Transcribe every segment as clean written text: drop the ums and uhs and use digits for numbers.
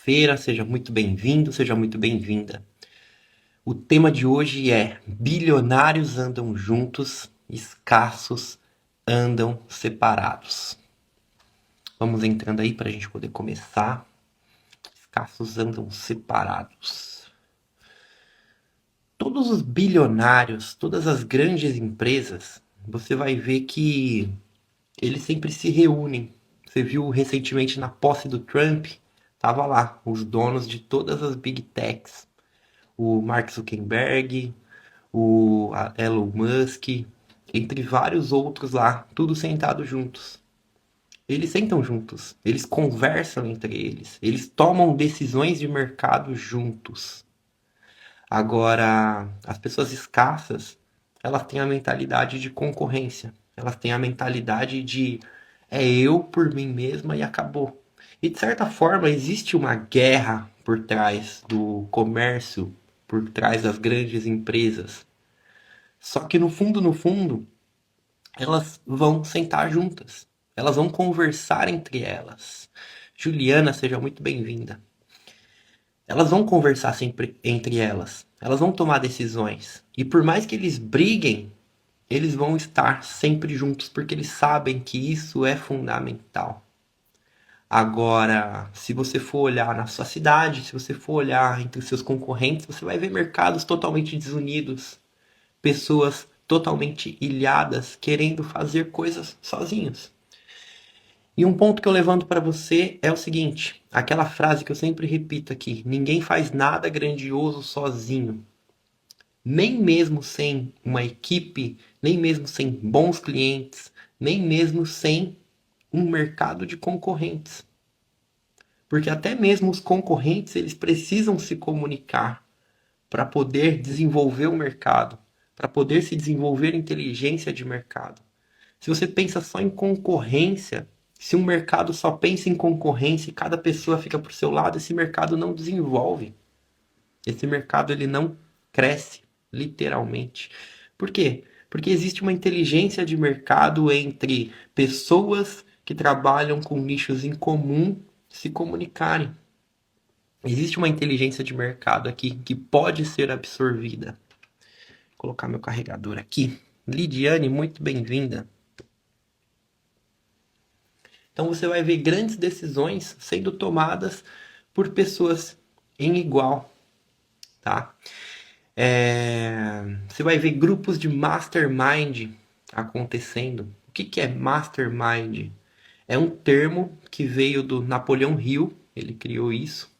quinta-feira, seja muito bem-vindo, seja muito bem-vinda. O tema de hoje é: bilionários andam juntos, escassos andam separados. Vamos entrando aí para a gente poder começar. Escassos andam separados. Todos os bilionários, todas as grandes empresas, você vai ver que eles sempre se reúnem. Você viu recentemente na posse do Trump, tava lá os donos de todas as big techs, o Mark Zuckerberg, o Elon Musk, entre vários outros lá, tudo sentado juntos. Eles sentam juntos, eles conversam entre eles, eles tomam decisões de mercado juntos. Agora, as pessoas escassas, elas têm a mentalidade de concorrência. Elas têm a mentalidade de é eu por mim mesma e acabou. E de certa forma existe uma guerra por trás do comércio, por trás das grandes empresas. Só que no fundo, elas vão sentar juntas. Elas vão conversar entre elas. Juliana, seja muito bem-vinda. Elas vão conversar sempre entre elas. Elas vão tomar decisões. E por mais que eles briguem, eles vão estar sempre juntos, porque eles sabem que isso é fundamental. Agora, se você for olhar na sua cidade, se você for olhar entre os seus concorrentes, você vai ver mercados totalmente desunidos, pessoas totalmente ilhadas, querendo fazer coisas sozinhos. E um ponto que eu levanto para você é o seguinte: aquela frase que eu sempre repito aqui, ninguém faz nada grandioso sozinho. Nem mesmo sem uma equipe, nem mesmo sem bons clientes, nem mesmo sem um mercado de concorrentes. Porque até mesmo os concorrentes, eles precisam se comunicar para poder desenvolver o mercado, para poder se desenvolver inteligência de mercado. Se você pensa só em concorrência, se um mercado só pensa em concorrência e cada pessoa fica pro seu lado, esse mercado não desenvolve. Esse mercado ele não cresce, literalmente. Por quê? Porque existe uma inteligência de mercado entre pessoas que trabalham com nichos em comum se comunicarem. Existe uma inteligência de mercado aqui que pode ser absorvida. Vou colocar meu carregador aqui. Lidiane, muito bem-vinda. Então você vai ver grandes decisões sendo tomadas por pessoas em igual, tá? Você vai ver grupos de mastermind acontecendo. O que que é mastermind? É um termo que veio do Napoleão Hill, ele criou isso.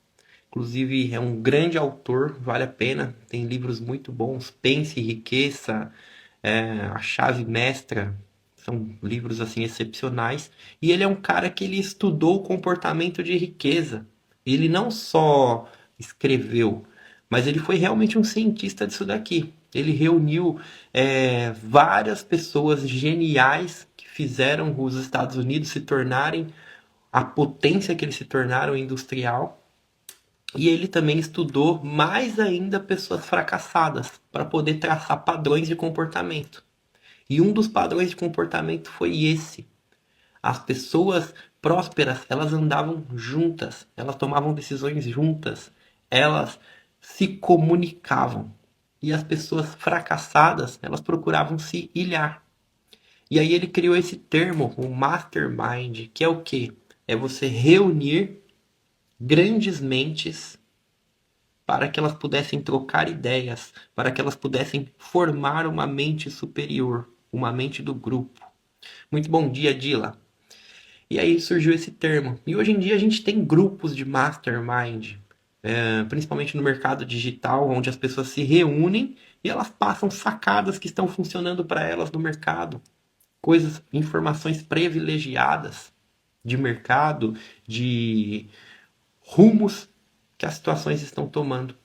Inclusive é um grande autor, vale a pena, tem livros muito bons, Pense e Riqueza, A Chave Mestra, são livros assim excepcionais. E ele é um cara que ele estudou o comportamento de riqueza. Ele não só escreveu, mas ele foi realmente um cientista disso daqui. Ele reuniu várias pessoas geniais que fizeram os Estados Unidos se tornarem a potência que eles se tornaram industrial. E ele também estudou mais ainda pessoas fracassadas para poder traçar padrões de comportamento. E um dos padrões de comportamento foi esse. As pessoas prósperas, elas andavam juntas, elas tomavam decisões juntas, elas se comunicavam. E as pessoas fracassadas, elas procuravam se ilhar. E aí ele criou esse termo, o mastermind, que é o quê? É você reunir grandes mentes para que elas pudessem trocar ideias, para que elas pudessem formar uma mente superior, uma mente do grupo. Muito bom dia, Dila. E aí surgiu esse termo. E hoje em dia a gente tem grupos de mastermind, principalmente no mercado digital, onde as pessoas se reúnem e elas passam sacadas que estão funcionando para elas no mercado. Coisas, informações privilegiadas de mercado, de rumos que as situações estão tomando.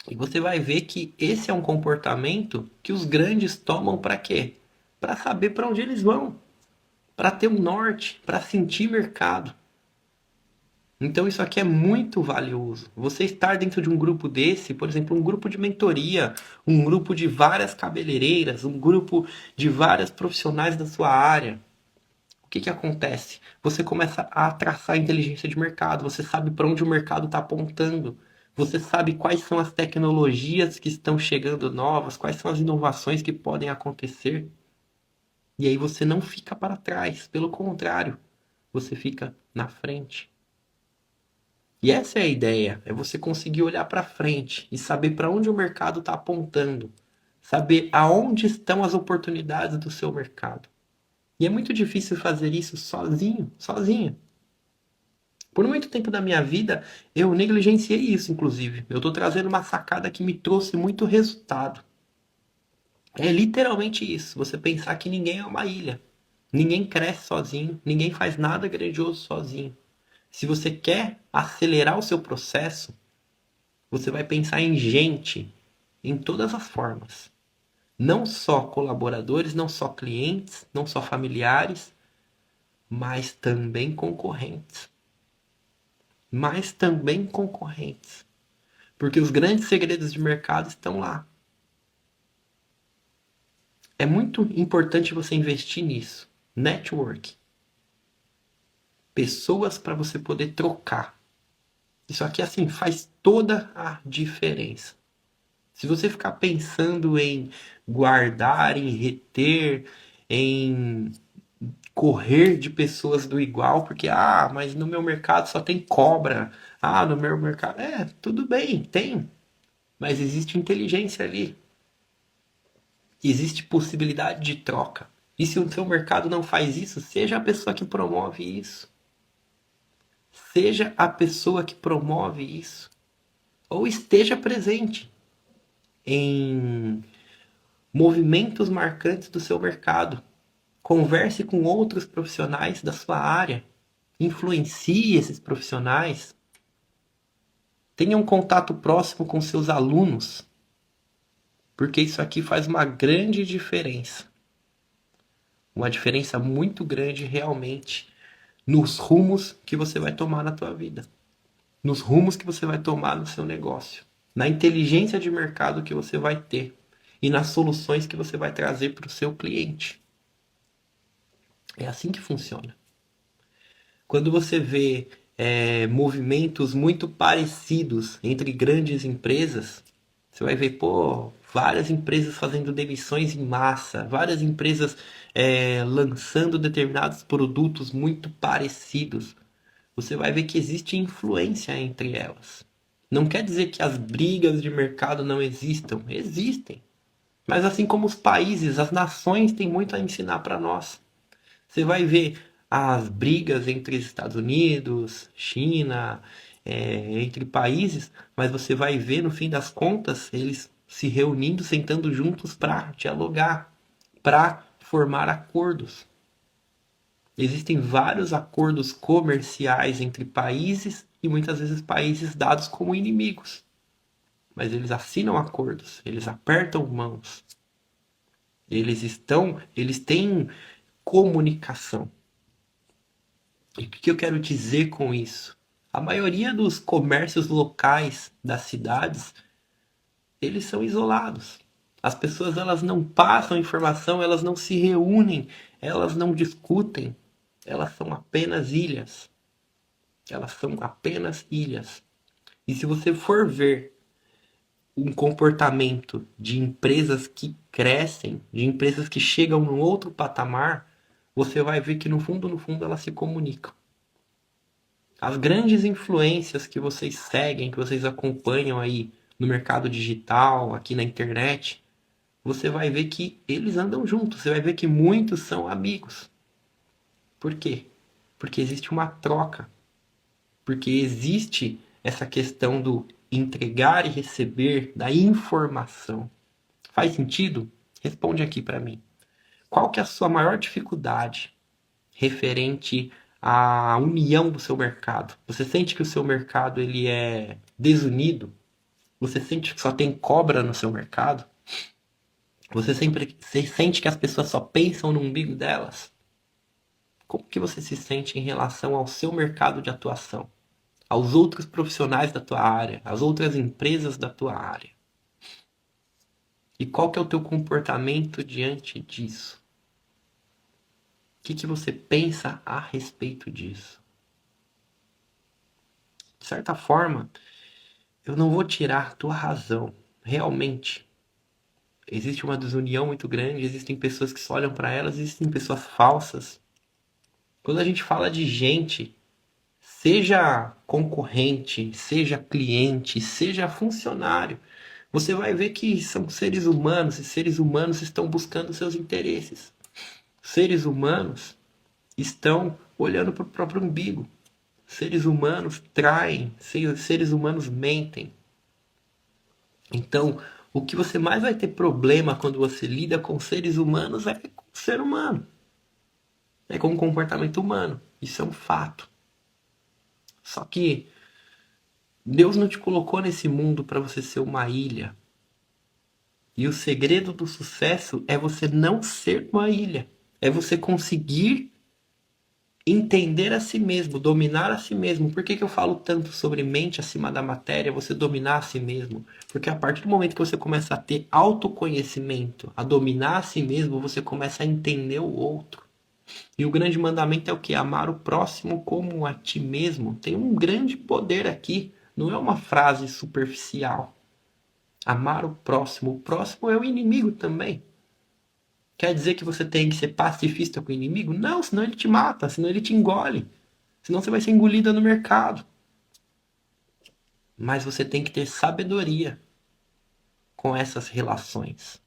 E você vai ver que esse é um comportamento que os grandes tomam para quê? Para saber para onde eles vão, para ter um norte, para sentir mercado. Então isso aqui é muito valioso. Você estar dentro de um grupo desse, por exemplo, um grupo de mentoria, um grupo de várias cabeleireiras, um grupo de várias profissionais da sua área. que acontece? Você começa a traçar a inteligência de mercado, você sabe para onde o mercado está apontando, você sabe quais são as tecnologias que estão chegando novas, quais são as inovações que podem acontecer. E aí você não fica para trás, pelo contrário, você fica na frente. E essa é a ideia, é você conseguir olhar para frente e saber para onde o mercado está apontando, saber aonde estão as oportunidades do seu mercado. E é muito difícil fazer isso sozinho, sozinho. Por muito tempo da minha vida, eu negligenciei isso, inclusive. Eu estou trazendo uma sacada que me trouxe muito resultado. É literalmente isso, você pensar que ninguém é uma ilha. Ninguém cresce sozinho, ninguém faz nada grandioso sozinho. Se você quer acelerar o seu processo, você vai pensar em gente em todas as formas. Não só colaboradores, não só clientes, não só familiares, mas também concorrentes. Mas também concorrentes. Porque os grandes segredos de mercado estão lá. É muito importante você investir nisso. Network. Pessoas para você poder trocar. Isso aqui, assim, faz toda a diferença. Se você ficar pensando em guardar, em reter, em correr de pessoas do igual, porque, mas no meu mercado só tem cobra. No meu mercado. Tudo bem, tem. Mas existe inteligência ali. Existe possibilidade de troca. E se o seu mercado não faz isso, seja a pessoa que promove isso. Seja a pessoa que promove isso. Ou esteja presente em movimentos marcantes do seu mercado. Converse com outros profissionais da sua área. Influencie esses profissionais. Tenha um contato próximo com seus alunos. Porque isso aqui faz uma grande diferença. Uma diferença muito grande realmente nos rumos que você vai tomar na tua vida. Nos rumos que você vai tomar no seu negócio. Na inteligência de mercado que você vai ter. E nas soluções que você vai trazer para o seu cliente. É assim que funciona. Quando você vê movimentos muito parecidos entre grandes empresas, você vai ver, várias empresas fazendo demissões em massa, várias empresas lançando determinados produtos muito parecidos. Você vai ver que existe influência entre elas. Não quer dizer que as brigas de mercado não existam, existem. Mas assim como os países, as nações têm muito a ensinar para nós. Você vai ver as brigas entre Estados Unidos, China, entre países, mas você vai ver, no fim das contas, eles se reunindo, sentando juntos para dialogar, para formar acordos. Existem vários acordos comerciais entre países e muitas vezes países dados como inimigos. Mas eles assinam acordos, eles apertam mãos. Eles têm comunicação. E o que eu quero dizer com isso? A maioria dos comércios locais das cidades, eles são isolados. As pessoas elas não passam informação, elas não se reúnem, elas não discutem. Elas são apenas ilhas. Elas são apenas ilhas. E se você for ver um comportamento de empresas que crescem, de empresas que chegam num outro patamar, você vai ver que no fundo, elas se comunicam. As grandes influências que vocês seguem, que vocês acompanham aí no mercado digital, aqui na internet, você vai ver que eles andam juntos. Você vai ver que muitos são amigos. Por quê? Porque existe uma troca. Porque existe essa questão do entregar e receber da informação. Faz sentido? Responde aqui para mim. Qual que é a sua maior dificuldade referente à união do seu mercado? Você sente que o seu mercado ele é desunido? Você sente que só tem cobra no seu mercado? Você sente que as pessoas só pensam no umbigo delas? Como que você se sente em relação ao seu mercado de atuação? Aos outros profissionais da tua área, às outras empresas da tua área? E qual que é o teu comportamento diante disso? que você pensa a respeito disso? De certa forma, eu não vou tirar a tua razão. Realmente, existe uma desunião muito grande, existem pessoas que só olham para elas, existem pessoas falsas. Quando a gente fala de gente, seja concorrente, seja cliente, seja funcionário, você vai ver que são seres humanos e seres humanos estão buscando seus interesses. Seres humanos estão olhando para o próprio umbigo. Seres humanos traem, seres humanos mentem. Então, o que você mais vai ter problema quando você lida com seres humanos é com o ser humano. É com o comportamento humano. Isso é um fato. Só que Deus não te colocou nesse mundo para você ser uma ilha. E o segredo do sucesso é você não ser uma ilha. É você conseguir entender a si mesmo, dominar a si mesmo. Por que eu falo tanto sobre mente acima da matéria, você dominar a si mesmo? Porque a partir do momento que você começa a ter autoconhecimento, a dominar a si mesmo, você começa a entender o outro. E o grande mandamento é o que? Amar o próximo como a ti mesmo. Tem um grande poder aqui. Não é uma frase superficial. Amar o próximo. O próximo é o inimigo também. Quer dizer que você tem que ser pacifista com o inimigo? Não, senão ele te mata, senão ele te engole. Senão você vai ser engolida no mercado. Mas você tem que ter sabedoria com essas relações.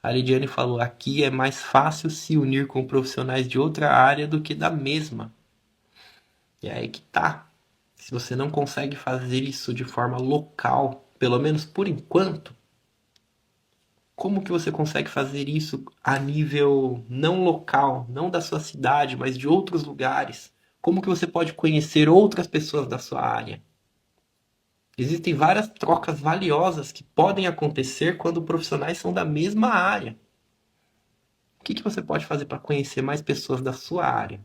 A Lidiane falou, aqui é mais fácil se unir com profissionais de outra área do que da mesma. E é aí que tá. Se você não consegue fazer isso de forma local, pelo menos por enquanto, como que você consegue fazer isso a nível não local, não da sua cidade, mas de outros lugares? Como que você pode conhecer outras pessoas da sua área? Existem várias trocas valiosas que podem acontecer quando profissionais são da mesma área. O que você pode fazer para conhecer mais pessoas da sua área?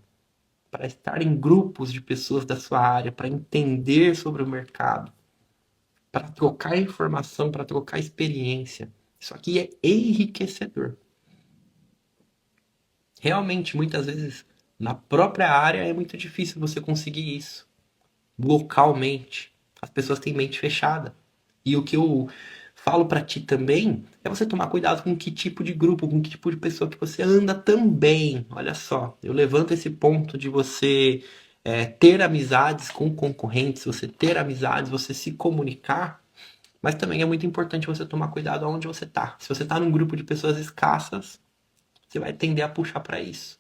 Para estar em grupos de pessoas da sua área, para entender sobre o mercado, para trocar informação, para trocar experiência. Isso aqui é enriquecedor. Realmente, muitas vezes, na própria área é muito difícil você conseguir isso. Localmente. As pessoas têm mente fechada. E o que eu falo para ti também é você tomar cuidado com que tipo de grupo, com que tipo de pessoa que você anda também. Olha só, eu levanto esse ponto de você ter amizades com concorrentes, você ter amizades, você se comunicar, mas também é muito importante você tomar cuidado aonde você está. Se você está num grupo de pessoas escassas, você vai tender a puxar para isso.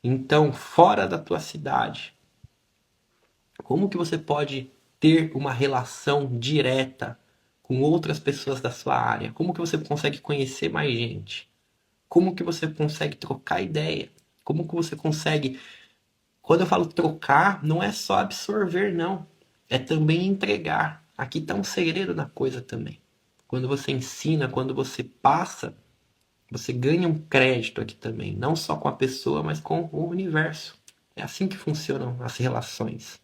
Então, fora da tua cidade, como que você pode ter uma relação direta com outras pessoas da sua área? Como que você consegue conhecer mais gente? Como que você consegue trocar ideia? Como que você consegue... Quando eu falo trocar, não é só absorver, não. É também entregar. Aqui está um segredo da coisa também. Quando você ensina, quando você passa, você ganha um crédito aqui também. Não só com a pessoa, mas com o universo. É assim que funcionam as relações.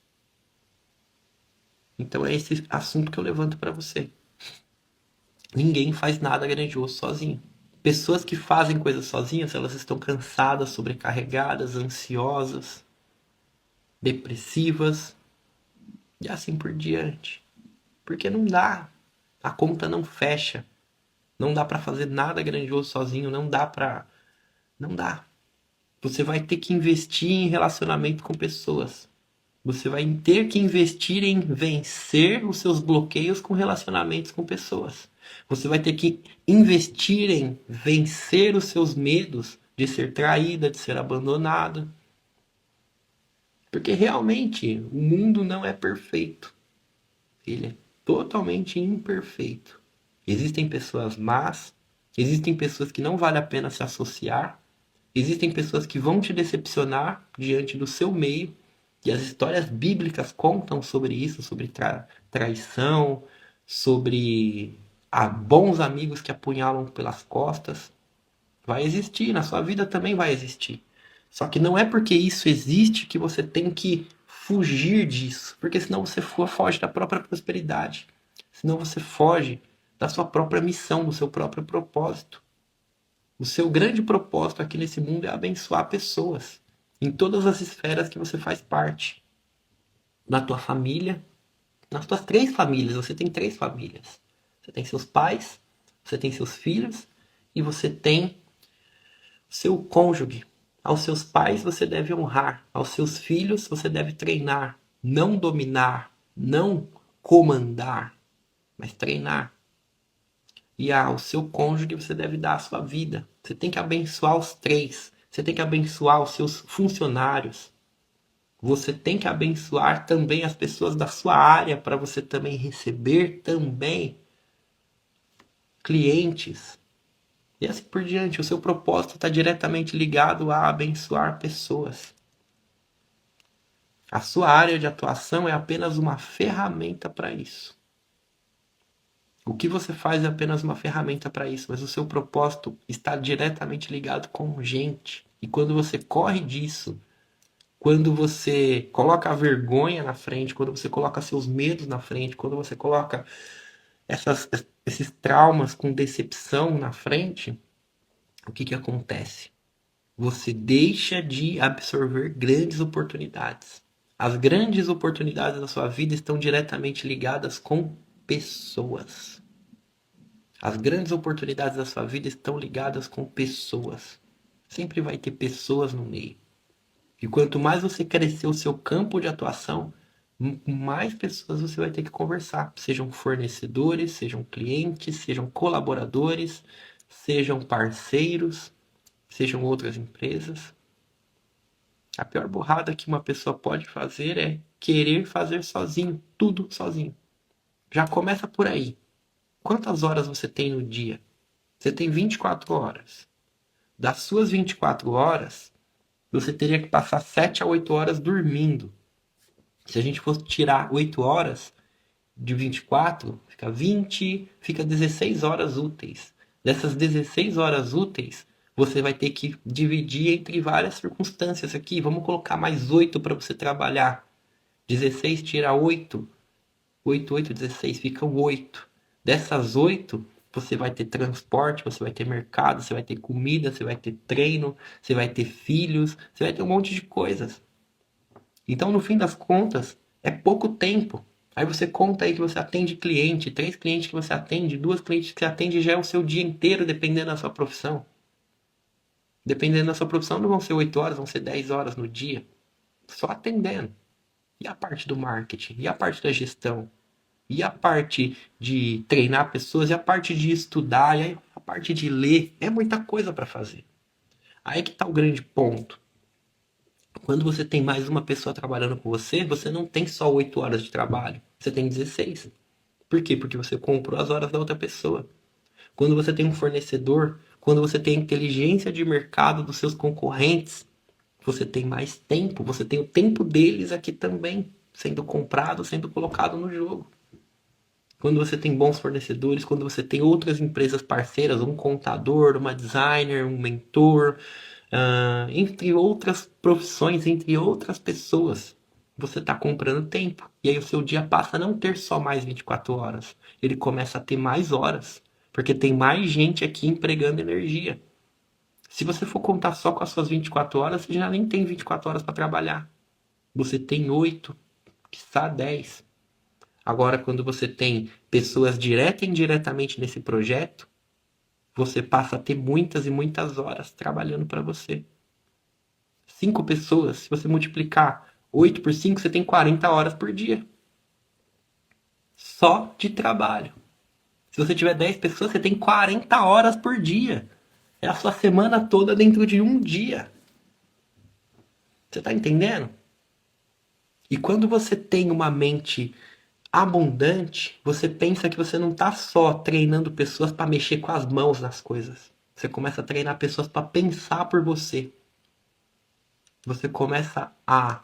Então é esse assunto que eu levanto para você. Ninguém faz nada grandioso sozinho. Pessoas que fazem coisas sozinhas, elas estão cansadas, sobrecarregadas, ansiosas, depressivas e assim por diante. Porque não dá. A conta não fecha. Não dá para fazer nada grandioso sozinho, não dá para, não dá. Você vai ter que investir em relacionamento com pessoas. Você vai ter que investir em vencer os seus bloqueios com relacionamentos com pessoas. Você vai ter que investir em vencer os seus medos de ser traída, de ser abandonada. Porque realmente o mundo não é perfeito. Ele é totalmente imperfeito. Existem pessoas más, existem pessoas que não vale a pena se associar, existem pessoas que vão te decepcionar diante do seu meio. E as histórias bíblicas contam sobre isso, sobre traição, sobre bons amigos que apunhalam pelas costas. Vai existir, na sua vida também vai existir. Só que não é porque isso existe que você tem que fugir disso, porque senão você foge da própria prosperidade. Senão você foge da sua própria missão, do seu próprio propósito. O seu grande propósito aqui nesse mundo é abençoar pessoas. Em todas as esferas que você faz parte. Na tua família, nas tuas 3 famílias. Você tem 3 famílias. Você tem seus pais, você tem seus filhos e você tem seu cônjuge. Aos seus pais você deve honrar, aos seus filhos você deve treinar, não dominar, não comandar, mas treinar. E ao seu cônjuge você deve dar a sua vida. Você tem que abençoar os 3. Você tem que abençoar os seus funcionários. Você tem que abençoar também as pessoas da sua área para você também receber também clientes. E assim por diante, o seu propósito está diretamente ligado a abençoar pessoas. A sua área de atuação é apenas uma ferramenta para isso. O que você faz é apenas uma ferramenta para isso, mas o seu propósito está diretamente ligado com gente. E quando você corre disso, quando você coloca a vergonha na frente, quando você coloca seus medos na frente, quando você coloca esses traumas com decepção na frente, o que acontece? Você deixa de absorver grandes oportunidades. As grandes oportunidades da sua vida estão diretamente ligadas com pessoas. As grandes oportunidades da sua vida estão ligadas com pessoas. Sempre vai ter pessoas no meio. E quanto mais você crescer o seu campo de atuação, mais pessoas você vai ter que conversar. Sejam fornecedores, sejam clientes, sejam colaboradores, sejam parceiros, sejam outras empresas. A pior burrada que uma pessoa pode fazer é querer fazer sozinho, tudo sozinho. Já começa por aí. Quantas horas você tem no dia? Você tem 24 horas. Das suas 24 horas, você teria que passar 7 a 8 horas dormindo. Se a gente fosse tirar 8 horas de 24, fica 20, fica 16 horas úteis. Dessas 16 horas úteis, você vai ter que dividir entre várias circunstâncias aqui. Vamos colocar mais 8 para você trabalhar. 16 tira 8. 8, 8, 16, ficam 8. Dessas 8, você vai ter transporte, você vai ter mercado, você vai ter comida, você vai ter treino, você vai ter filhos, você vai ter um monte de coisas. Então, no fim das contas, é pouco tempo. Aí você conta aí que você atende cliente, 3 clientes que você atende, 2 clientes que você atende, já é o seu dia inteiro, dependendo da sua profissão. Dependendo da sua profissão, não vão ser 8 horas, vão ser 10 horas no dia. Só atendendo. E a parte do marketing? E a parte da gestão? E a parte de treinar pessoas? E a parte de estudar? E a parte de ler? É muita coisa para fazer. Aí que está o grande ponto. Quando você tem mais uma pessoa trabalhando com você, você não tem só 8 horas de trabalho. Você tem 16. Por quê? Porque você comprou as horas da outra pessoa. Quando você tem um fornecedor, quando você tem a inteligência de mercado dos seus concorrentes, você tem mais tempo. Você tem o tempo deles aqui também, sendo comprado, sendo colocado no jogo. Quando você tem bons fornecedores, quando você tem outras empresas parceiras, um contador, uma designer, um mentor, entre outras profissões, entre outras pessoas, você está comprando tempo. E aí o seu dia passa a não ter só mais 24 horas. Ele começa a ter mais horas. Porque tem mais gente aqui empregando energia. Se você for contar só com as suas 24 horas, você já nem tem 24 horas para trabalhar. Você tem 8, quiçá 10. Agora, quando você tem pessoas direta e indiretamente nesse projeto, você passa a ter muitas e muitas horas trabalhando para você. 5 pessoas, se você multiplicar 8 por 5, você tem 40 horas por dia. Só de trabalho. Se você tiver 10 pessoas, você tem 40 horas por dia. É a sua semana toda dentro de um dia. Você está entendendo? E quando você tem uma mente abundante, você pensa que você não está só treinando pessoas para mexer com as mãos nas coisas. Você começa a treinar pessoas para pensar por você. Você começa a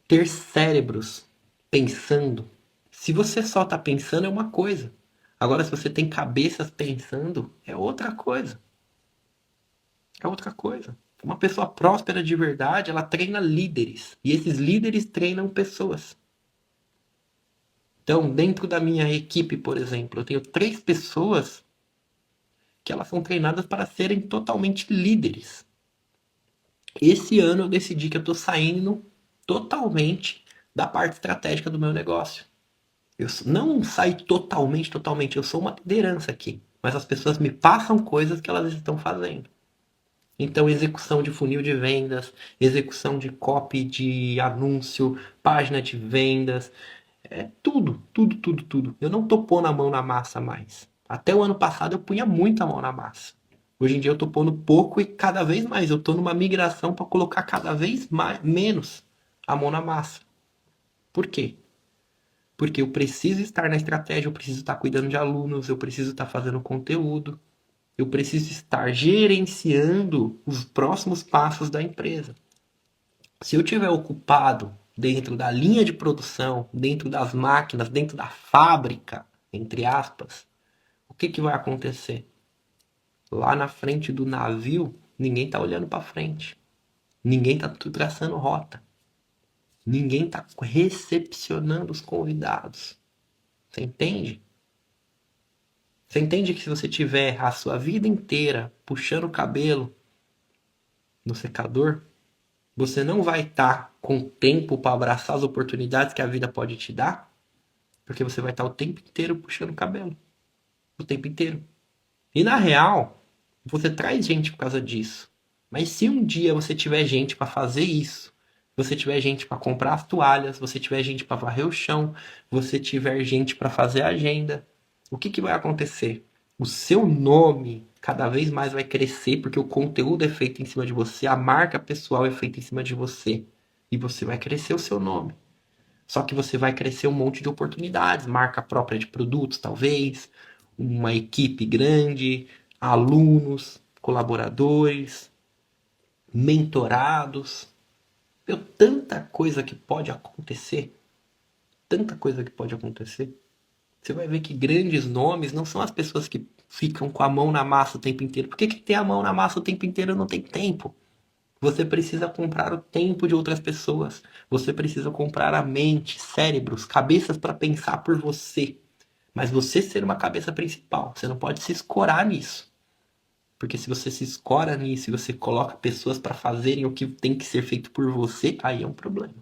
ter cérebros pensando. Se você só está pensando é uma coisa. Agora, se você tem cabeças pensando, é outra coisa. É outra coisa. Uma pessoa próspera de verdade, ela treina líderes. E esses líderes treinam pessoas. Então, dentro da minha equipe, por exemplo, eu tenho 3 pessoas que elas são treinadas para serem totalmente líderes. Esse ano eu decidi que eu estou saindo totalmente da parte estratégica do meu negócio. Eu não saio totalmente, eu sou uma liderança aqui, mas as pessoas me passam coisas que elas estão fazendo. Então, execução de funil de vendas, execução de copy de anúncio, página de vendas, tudo. Eu não tô pondo a mão na massa mais. Até o ano passado eu punha muito a mão na massa. Hoje em dia eu tô pondo pouco e cada vez mais. Eu tô numa migração para colocar cada vez mais, menos a mão na massa. Por quê? Porque eu preciso estar na estratégia, eu preciso estar cuidando de alunos, eu preciso estar fazendo conteúdo, eu preciso estar gerenciando os próximos passos da empresa. Se eu estiver ocupado dentro da linha de produção, dentro das máquinas, dentro da fábrica, entre aspas, o que, que vai acontecer? Lá na frente do navio, ninguém está olhando para frente. Ninguém está traçando rota. Ninguém está recepcionando os convidados. Você entende? Você entende que se você tiver a sua vida inteira puxando o cabelo no secador, você não vai estar com tempo para abraçar as oportunidades que a vida pode te dar? Porque você vai estar o tempo inteiro puxando o cabelo. O tempo inteiro. E na real, você traz gente por causa disso. Mas se um dia você tiver gente para fazer isso, você tiver gente para comprar as toalhas, você tiver gente para varrer o chão, você tiver gente para fazer a agenda, o que, que vai acontecer? O seu nome cada vez mais vai crescer porque o conteúdo é feito em cima de você, a marca pessoal é feita em cima de você. E você vai crescer o seu nome. Só que você vai crescer um monte de oportunidades, marca própria de produtos, talvez, uma equipe grande, alunos, colaboradores, mentorados. Meu, tanta coisa que pode acontecer, tanta coisa que pode acontecer. Você vai ver que grandes nomes não são as pessoas que ficam com a mão na massa o tempo inteiro. Por que que tem a mão na massa o tempo inteiro não tem tempo? Você precisa comprar o tempo de outras pessoas. Você precisa comprar a mente, cérebros, cabeças para pensar por você. Mas você ser uma cabeça principal. Você não pode se escorar nisso. Porque se você se escora nisso e você coloca pessoas para fazerem o que tem que ser feito por você, aí é um problema.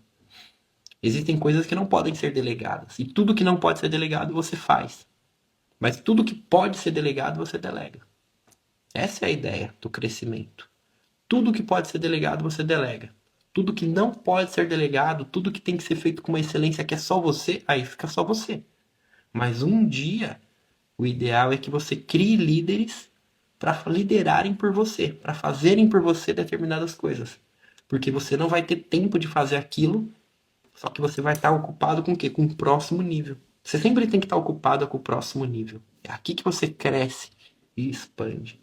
Existem coisas que não podem ser delegadas. E tudo que não pode ser delegado você faz. Mas tudo que pode ser delegado você delega. Essa é a ideia do crescimento. Tudo que pode ser delegado, você delega. Tudo que não pode ser delegado, tudo que tem que ser feito com uma excelência que é só você, aí fica só você. Mas um dia, o ideal é que você crie líderes para liderarem por você, para fazerem por você determinadas coisas. Porque você não vai ter tempo de fazer aquilo, só que você vai estar ocupado com o quê? Com o próximo nível. Você sempre tem que estar ocupado com o próximo nível. É aqui que você cresce e expande.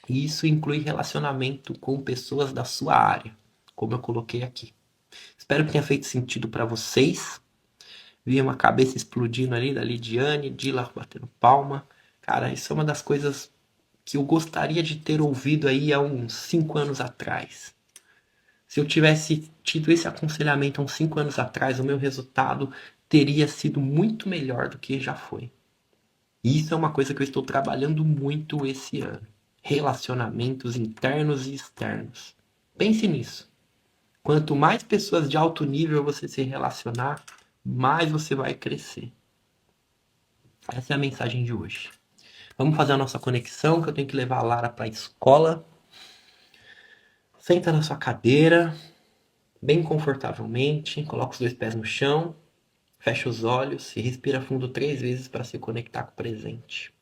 E isso inclui relacionamento com pessoas da sua área, como eu coloquei aqui. Espero que tenha feito sentido para vocês. Vi uma cabeça explodindo ali da Lidiane, Dila batendo palma. Cara, isso é uma das coisas que eu gostaria de ter ouvido aí há uns 5 anos atrás. Se eu tivesse tido esse aconselhamento há uns 5 anos atrás, o meu resultado teria sido muito melhor do que já foi. E isso é uma coisa que eu estou trabalhando muito esse ano. Relacionamentos internos e externos. Pense nisso. Quanto mais pessoas de alto nível você se relacionar, mais você vai crescer. Essa é a mensagem de hoje. Vamos fazer a nossa conexão, que eu tenho que levar a Lara para a escola. Senta na sua cadeira, bem confortavelmente, coloca os dois pés no chão, fecha os olhos e respira fundo 3 vezes para se conectar com o presente.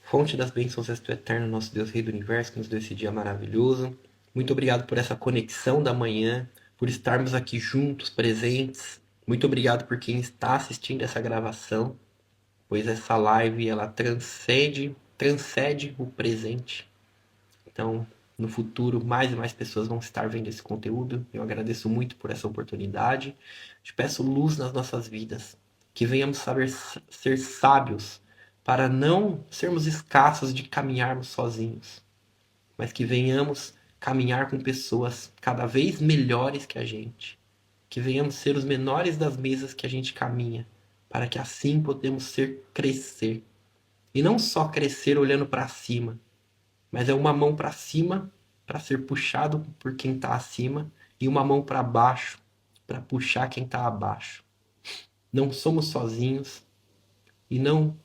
Fonte das bênçãos és tu eterno, nosso Deus, Rei do Universo, que nos deu esse dia maravilhoso. Muito obrigado por essa conexão da manhã, por estarmos aqui juntos, presentes. Muito obrigado por quem está assistindo essa gravação, pois essa live ela transcende o presente. Então, no futuro, mais e mais pessoas vão estar vendo esse conteúdo. Eu agradeço muito por essa oportunidade. Te peço luz nas nossas vidas. que venhamos saber ser sábios para não sermos escassos de caminharmos sozinhos, mas que venhamos caminhar com pessoas cada vez melhores que a gente, que venhamos ser os menores das mesas que a gente caminha, para que assim podemos ser crescer. E não só crescer olhando para cima, mas é uma mão para cima para ser puxado por quem está acima e uma mão para baixo para puxar quem está abaixo. Não somos sozinhos e não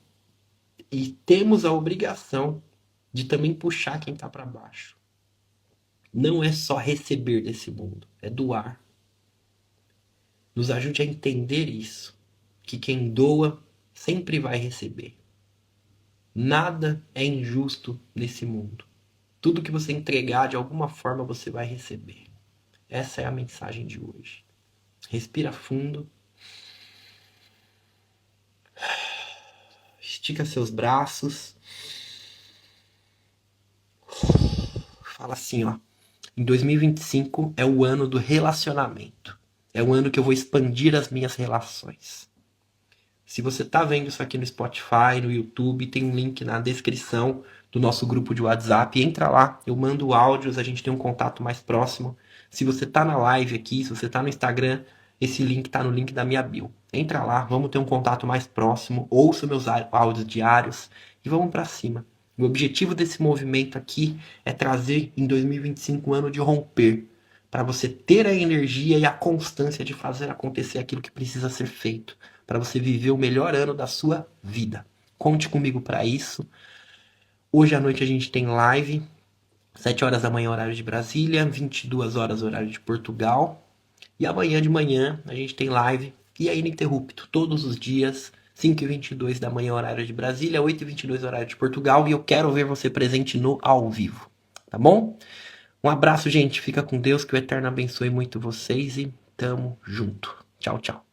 e temos a obrigação de também puxar quem está para baixo. Não é só receber desse mundo, é doar. Nos ajude a entender isso, que quem doa sempre vai receber. Nada é injusto nesse mundo. Tudo que você entregar, de alguma forma, você vai receber. Essa é a mensagem de hoje. Respira fundo. Estica seus braços. Fala assim, ó. Em 2025 é o ano do relacionamento. É o ano que eu vou expandir as minhas relações. Se você está vendo isso aqui no Spotify, no YouTube, tem um link na descrição do nosso grupo de WhatsApp. Entra lá, eu mando áudios, a gente tem um contato mais próximo. Se você está na live aqui, se você está no Instagram, esse link está no link da minha bio. Entra lá, vamos ter um contato mais próximo, ouça meus áudios diários e vamos para cima. O objetivo desse movimento aqui é trazer em 2025 um ano de romper, para você ter a energia e a constância de fazer acontecer aquilo que precisa ser feito, para você viver o melhor ano da sua vida. Conte comigo para isso. Hoje à noite a gente tem live, 7 horas da manhã, horário de Brasília, 22 horas, horário de Portugal. E amanhã de manhã a gente tem live e é ininterrupto, todos os dias, 5h22 da manhã, horário de Brasília, 8h22, horário de Portugal. E eu quero ver você presente no ao vivo, tá bom? Um abraço, gente. Fica com Deus, que o Eterno abençoe muito vocês e tamo junto. Tchau, tchau.